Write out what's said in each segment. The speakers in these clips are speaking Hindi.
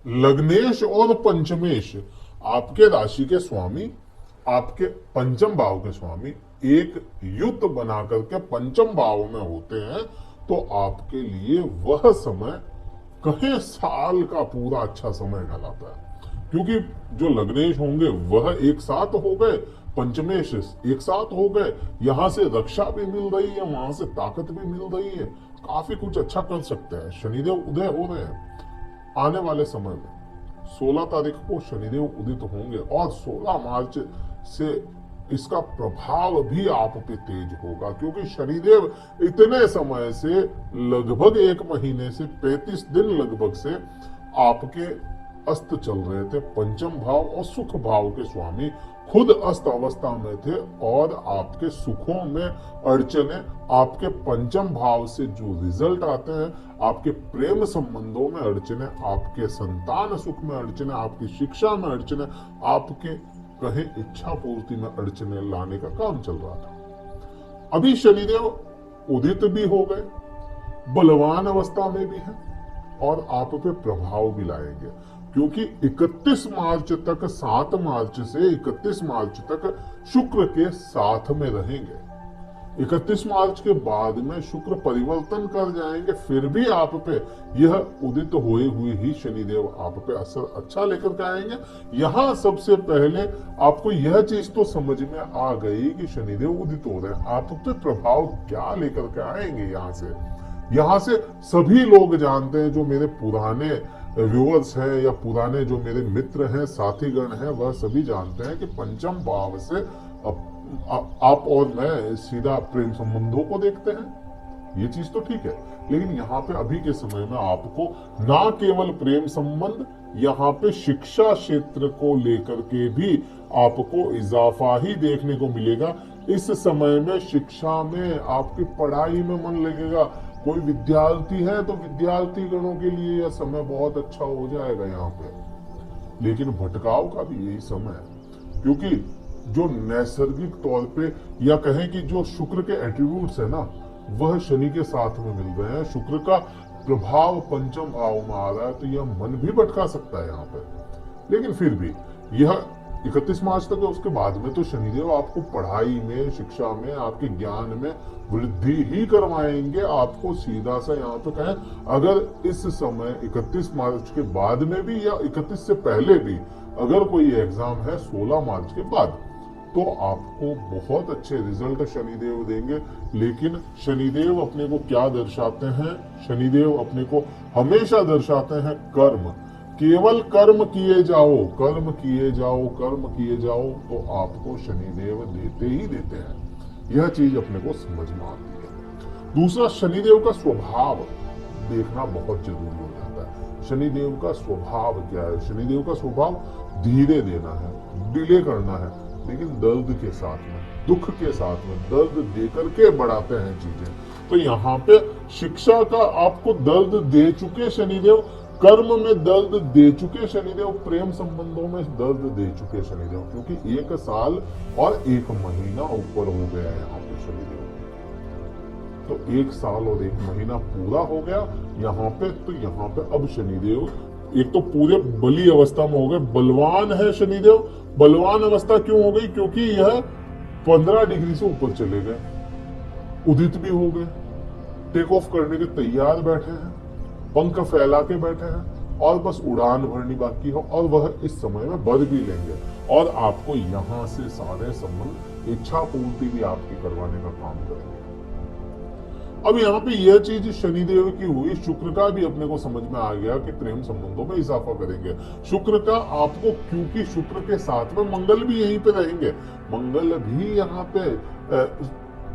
लग्नेश और पंचमेश आपके राशि के स्वामी, आपके पंचम भाव के स्वामी एक युक्त बना करके पंचम भाव में होते हैं, तो आपके लिए वह समय कहीं साल का पूरा अच्छा समय कहलाता है। क्योंकि जो लग्नेश होंगे वह एक साथ हो गए, पंचमेश एक साथ हो गए, यहां से रक्षा भी मिल रही है, वहां से ताकत भी मिल रही है, काफी कुछ अच्छा कर सकते हैं। शनिदेव उदय हो रहे हैं आने वाले समय में। 16 तारीख को शनिदेव उदित होंगे और 16 मार्च से इसका प्रभाव भी आप पे तेज होगा, क्योंकि शनिदेव इतने समय से लगभग एक महीने से 35 दिन लगभग से आपके अस्त चल रहे थे। पंचम भाव और सुख भाव के स्वामी खुद अस्त अवस्था में थे और आपके सुखों में अड़चने, आपके पंचम भाव से जो रिजल्ट आते हैं, आपके प्रेम संबंधों में अड़चने, आपके संतान सुख में अड़चने, आपकी शिक्षा में अड़चने, आपके कहीं इच्छा पूर्ति में अड़चने लाने का काम चल रहा था। अभी शनिदेव उदित भी हो गए, बलवान अवस्था में भी है और आप पे प्रभाव भी लाएंगे, क्योंकि 31 मार्च तक, 7 मार्च से 31 मार्च तक शुक्र के साथ में रहेंगे। 31 मार्च के बाद में शुक्र परिवर्तन कर जाएंगे, फिर भी आप पे यह उदित हुए ही शनिदेव आप पे असर अच्छा लेकर के आएंगे। यहां सबसे पहले आपको यह चीज तो समझ में आ गई कि शनिदेव उदित हो रहे हैं, आप पे प्रभाव क्या लेकर के आएंगे। यहाँ से सभी लोग जानते हैं, जो मेरे पुराने व्यूअर्स हैं या पुराने जो मेरे मित्र हैं, साथीगण हैं, वह सभी जानते हैं कि पंचम भाव से आप और मैं सीधा प्रेम संबंधों को देखते हैं। ये चीज तो ठीक है, लेकिन यहाँ पे अभी के समय में आपको ना केवल प्रेम संबंध, यहाँ पे शिक्षा क्षेत्र को लेकर के भी आपको इजाफा ही देखने को मिलेगा। इस समय में शिक्षा में आपकी पढ़ाई में मन लगेगा। कोई विद्यार्थी है तो विद्यार्थी गणों के लिए यह समय बहुत अच्छा हो जाएगा यहाँ पे। लेकिन भटकाव का भी यही समय है, क्योंकि जो नैसर्गिक तौर पे या कहें कि जो शुक्र के एट्रीब्यूट्स है ना, वह शनि के साथ में मिल रहे हैं। शुक्र का प्रभाव पंचम भाव में आ रहा है, तो यह मन भी भटका सकता है यहाँ पे। लेकिन फिर भी यह 31 मार्च तक है, उसके बाद में तो शनिदेव आपको पढ़ाई में, शिक्षा में, आपके ज्ञान में वृद्धि ही करवाएंगे। आपको सीधा सा यहाँ पे कहें, अगर इस समय 31 मार्च के बाद में भी या 31 से पहले भी अगर कोई एग्जाम है 16 मार्च के बाद, तो आपको बहुत अच्छे रिजल्ट शनिदेव देंगे। लेकिन शनिदेव अपने को क्या दर्शाते हैं? शनिदेव अपने को हमेशा दर्शाते हैं कर्म। केवल कर्म किए जाओ, कर्म किए जाओ, कर्म किए जाओ, तो आपको शनिदेव देते ही देते हैं। यह चीज अपने को समझ में आती है। दूसरा, शनिदेव का स्वभाव देखना बहुत जरूरी हो जाता है। शनिदेव का स्वभाव क्या है? शनिदेव का स्वभाव धीरे देना है, डिले करना है, लेकिन दर्द के साथ में, दुख के साथ में, दर्द देकर के बढ़ाते हैं चीजें। तो यहाँ पे शिक्षा का आपको दर्द दे चुके शनिदेव, कर्म में दर्द दे चुके शनिदेव, प्रेम संबंधों में दर्द दे चुके शनिदेव, क्योंकि 1 साल और 1 महीना ऊपर हो गया है यहाँ पे शनिदेव। तो 1 साल और 1 महीना पूरा हो गया यहाँ पे। तो यहाँ पे अब शनिदेव एक तो पूरे बली अवस्था में हो गए, बलवान है शनिदेव। बलवान अवस्था क्यों हो गई? क्योंकि यह 15 डिग्री से ऊपर चले गए, उदित भी हो गए, टेक ऑफ करने के तैयार बैठे हैं, पंख फैला के बैठे हैं और बस उड़ान भरनी बाकी हो, और वह इस समय में बर भी लेंगे और आपको यहाँ से सारे संबंध, इच्छा पूर्ति भी आपकी करवाने का काम करेंगे। अब यहाँ पे यह चीज शनिदेव की हुई, शुक्र का भी अपने को समझ में आ गया कि प्रेम संबंधों में इजाफा करेंगे। शुक्र का आपको, क्योंकि शुक्र के साथ में मंगल भी यहीं पे रहेंगे, मंगल भी यहाँ पे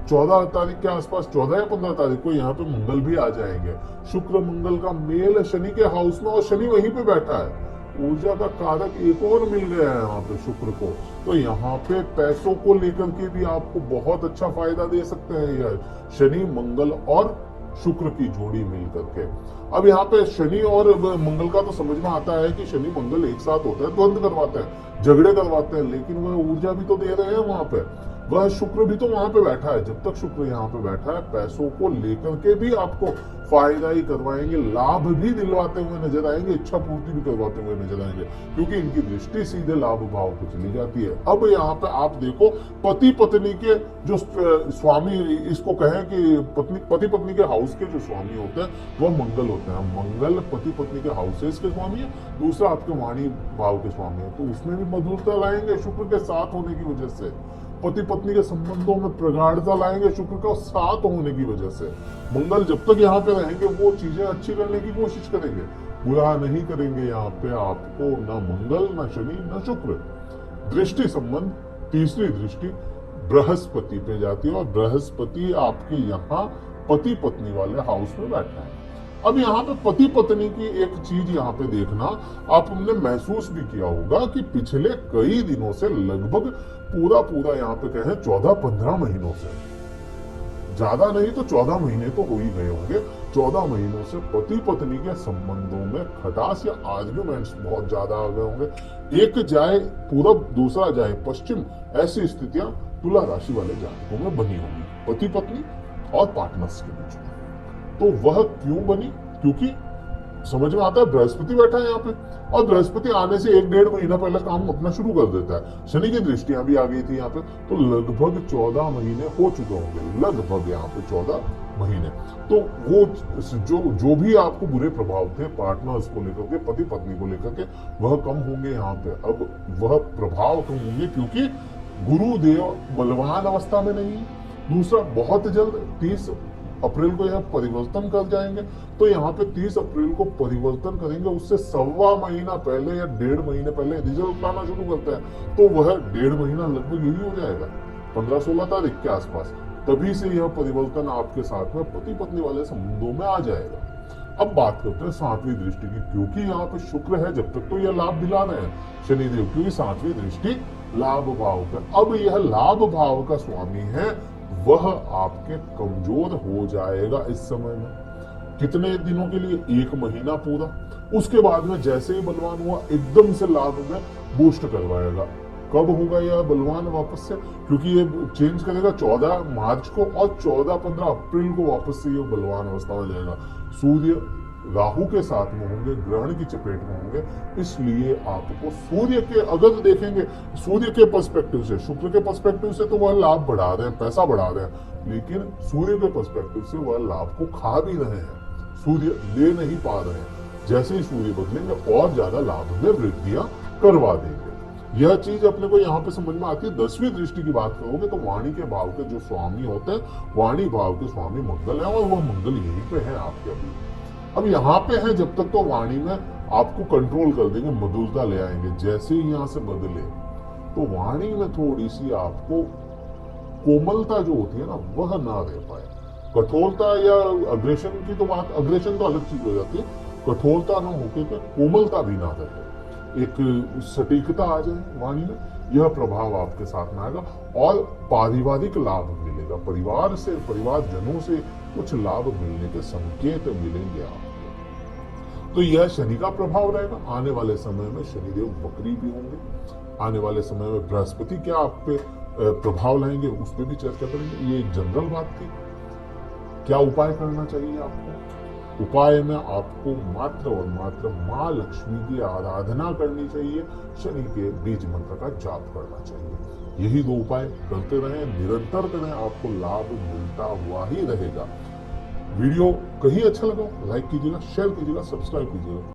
14 तारीख के आसपास, 14 या 15 तारीख को यहाँ पे मंगल भी आ जाएंगे। शुक्र मंगल का मेल शनि के हाउस में, और शनि वहीं पे बैठा है। ऊर्जा का कारक एक और मिल गया है यहाँ पे शुक्र को। तो यहाँ पे पैसों को लेकर के भी आपको बहुत अच्छा फायदा दे सकते हैं यह शनि, मंगल और शुक्र की जोड़ी मिल करके। अब यहाँ पे शनि और मंगल का तो समझ में आता है कि शनि मंगल एक साथ होता है, द्वंद्व करवाते हैं, झगड़े करवाते हैं, लेकिन वह ऊर्जा भी तो दे रहे हैं वहां पे। वह शुक्र भी तो वहां पे बैठा है। जब तक शुक्र यहाँ पे बैठा है, पैसों को लेकर के भी आपको फायदा ही करवाएंगे, लाभ भी दिलवाते हुए नजर आएंगे, इच्छा पूर्ति भी करवाते हुए नजर आएंगे, क्योंकि इनकी दृष्टि सीधे लाभ भाव को चली जाती है। अब यहाँ पे आप देखो, पति पत्नी के जो स्वामी, इसको कहें कि पति पत्नी के हाउस के जो स्वामी होते हैं वह मंगल होते हैं। मंगल पति पत्नी के हाउसेस के स्वामी है, दूसरा आपके वाणी भाव के स्वामी है, तो उसमें भी मधुरता लाएंगे शुक्र के साथ होने की वजह से। पति पत्नी के संबंधों में प्रगाढ़ता लाएंगे शुक्र का साथ होने की वजह से। मंगल जब तक यहाँ पे रहेंगे वो चीजें अच्छी करने की कोशिश करेंगे, बुरा नहीं करेंगे यहाँ पे आपको, ना मंगल, ना शनि, ना शुक्र। दृष्टि संबंध, तीसरी दृष्टि बृहस्पति पे जाती है, और बृहस्पति आपके यहाँ पति पत्नी वाले हाउस में बैठा है। अब यहाँ पे पति पत्नी की एक चीज यहाँ पे देखना, आपने महसूस भी किया होगा कि पिछले कई दिनों से, लगभग पूरा यहाँ पे कहें 14-15 महीनों से, ज्यादा नहीं तो 14 महीने तो हो ही गए होंगे, 14 महीनों से पति पत्नी के संबंधों में खटास या आर्ग्यूमेंट्स बहुत ज्यादा आ गए होंगे। एक जाए पूरब, दूसरा जाए पश्चिम, ऐसी स्थितियां तुला राशि वाले जातकों में बनी होंगी, पति पत्नी और पार्टनर्स के बीच में। तो वह क्यों बनी? क्योंकि समझ में आता है बृहस्पति बैठा है यहाँ पे, और बृहस्पति आने से 1-1.5 महीना पहले काम अपना शुरू कर देता है। शनि की दृष्टियां भी आ गई थी यहाँ पे, तो लगभग 14 महीने हो चुके होंगे, लगभग यहाँ पे 14 महीने। तो वो जो भी आपको बुरे प्रभाव थे पार्टनर्स को लेकर के, पति पत्नी को लेकर के, वह कम होंगे यहाँ पे। अब वह प्रभाव कम होंगे क्योंकि गुरुदेव बलवान अवस्था में नहीं। दूसरा, बहुत जल्द 30 अप्रैल को यह परिवर्तन कर जाएंगे, तो यहाँ पे 30 अप्रैल को परिवर्तन करेंगे, उससे 1.25 महीना पहले या 1.5 महीने पहले रिजल्ट आना शुरू करते हैं, तो वह 1.5 महीना लगभग यही हो जाएगा, 15-16 तारीख के आसपास। तभी से यह परिवर्तन आपके साथ में पति पत्नी वाले संबंधों में आ जाएगा। अब बात करते हैं 7वीं दृष्टि की, क्योंकि यहाँ पे शुक्र है, जब तक तो यह लाभ दिला रहे हैं शनिदेव, क्योंकि 7वीं दृष्टि लाभ भाव का। अब यह लाभ भाव का स्वामी है, वह आपके कमजोर हो जाएगा इस समय में। कितने दिनों के लिए? 1 महीना पूरा। उसके बाद में जैसे ही बलवान हुआ, एकदम से लाभ में बूस्ट करवाएगा। कब होगा यह बलवान वापस से? क्योंकि ये चेंज करेगा 14 मार्च को, और 14-15 अप्रैल को वापस से ये बलवान अवस्था में जाएगा। सूर्य राहु के साथ में होंगे, ग्रहण की चपेट में होंगे, इसलिए आपको सूर्य के, अगर देखेंगे सूर्य के पर्सपेक्टिव से, शुक्र के पर्सपेक्टिव से तो वह लाभ बढ़ा रहे हैं, पैसा बढ़ा रहे हैं, लेकिन सूर्य के पर्सपेक्टिव से वह लाभ को खा भी रहे हैं, सूर्य ले नहीं पा रहे हैं। जैसे ही सूर्य बदलेंगे और ज्यादा लाभ में वृद्धियां करवा देंगे। यह चीज अपने को यहाँ पे समझ में आती है। 10वीं दृष्टि की बात करोगे तो वाणी के भाव के जो स्वामी होते हैं, वाणी भाव के स्वामी मंगल है, और वह मंगल यहीं पे है आपके अभी। अब यहाँ पे है, जब तक तो वाणी में आपको कंट्रोल कर देंगे, मधुरता ले आएंगे। जैसे ही यहाँ से बदले तो वाणी में थोड़ी सी आपको कोमलता जो होती है ना, वह ना रह पाए। कठोरता या अग्रेशन की तो बात, अग्रेशन तो अलग चीज हो जाती है, कठोरता ना होकर कोमलता भी ना रहे, एक सटीकता आ जाए वाणी में, यह प्रभाव आपके साथ में आएगा। और पारिवारिक लाभ मिलेगा, परिवार से, परिवारजनों से कुछ लाभ मिलने के संकेत मिलेंगे आपको। तो यह शनि का प्रभाव रहेगा। आने वाले समय में शनिदेव वक्री भी होंगे, आने वाले समय में बृहस्पति क्या आप पे प्रभाव लाएंगे, उस पर भी चर्चा करेंगे। ये एक जनरल बात थी। क्या उपाय करना चाहिए आपको? उपाय में आपको मात्र और मात्र माँ लक्ष्मी की आराधना करनी चाहिए, शनि के बीज मंत्र का जाप करना चाहिए। यही 2 उपाय करते रहें, निरंतर करें, आपको लाभ मिलता हुआ ही रहेगा। वीडियो कहीं अच्छा लगा लाइक कीजिएगा, शेयर कीजिएगा, सब्सक्राइब कीजिएगा।